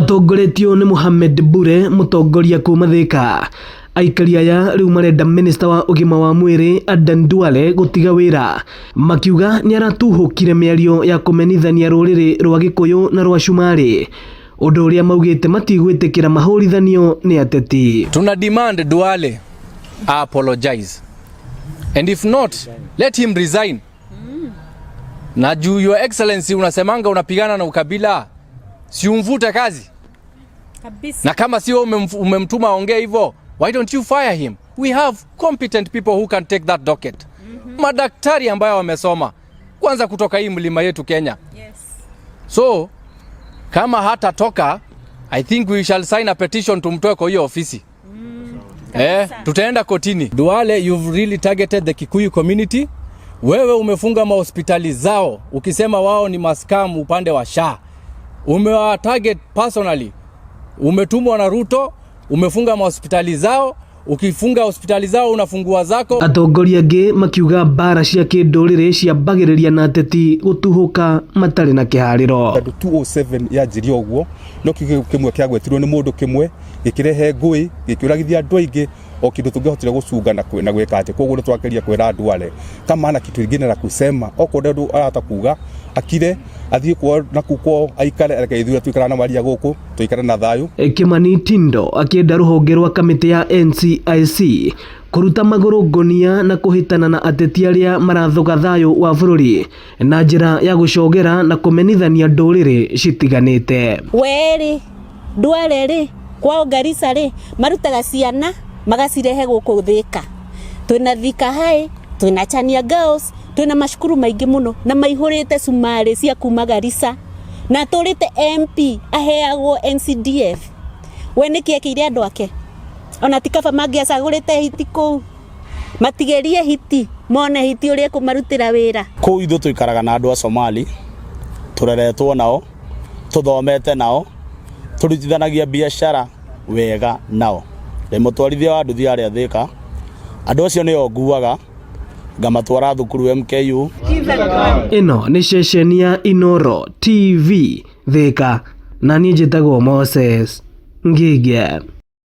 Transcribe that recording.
Matongoretio ni Mohamed Bure mutongoria kuma Thika. Aikari aya riu marenda minister wa ugima wa mwiri Aden Duale gutiga wira, makiuga ni aratuhukire miario ya kumenithania ruriri rwa Gikuyu na rwa Shumari, undu uria maugite matigwitikira mahorithanio ni ateti. Tuna demand Duale apologize, and if not let him resign. Na juu your excellency unasemanga unapigana na ukabila, si umvute kazi kabisa. Na kama sio umemtuma ongea hivyo, why don't you fire him? We have competent people who can take that docket. Madaktari ambayo wamesoma kwanza kutoka hii mlima yetu Kenya. Yes. So kama hata toka, I think we shall sign a petition tumtoe kwa hiyo ofisi. Tutaenda kotini. Duale, you've really targeted the Kikuyu community. Wewe umefunga mahospitali zao ukisema wao ni maskam upande wa SHA. Umewa target personally. Umetumwa na Ruto, umefunga mahospitali zao. Ukifunga hospitali zao unafungua zako. Atongoria angi makiuga bara cia kindurire cia bagiriria na ateti gutuhuka matari na kihariro. 207 yanjirio guo no kimwe kiagwetirwo ni mundu kimwe gikirehe ngui gikiuragithia andu aingi o kindu tungihotire gucunga na gwika ati koguo twakeria kwira Duale kama ana kitu kingine la kusema okorwo ndu arata kuga akire athie kwa na kuko aikare akaithura twikara na maria guku tuikara na thayu. Kimani Tindo akienda ruhonge rwa kamiti ya NCIC kuruta maguru ngonia na kuhitana na ateti aria marathoga thayu wa bururi na njira ya gucogera na kumenithania nduriri citiganite. Weri Duale ri kwa Garissa ri marutaga ciana magacirehe guku Thika. Twina Thika High, twina Chania Girls, twina mashukuru maingi muno na maihurite cumari cia kuma Garissa na turite MP aheagwo NCDF. We niki ekire andu ake ona tikaba mangiacagurite hiti ku matigerie hiti mone hiti uria kumarutira wira ku ithu tuikaraga na andu a Somali tureretwo nao tuthomete nao turutithanagia biashara wega nao rimutwarithia wa nduthi aria Thika andu acio nio nguaga ngamatwara thukuru MKU. Ino ni ceceni ya Inoro TV Thika na nie njitagwo Moses Ngige.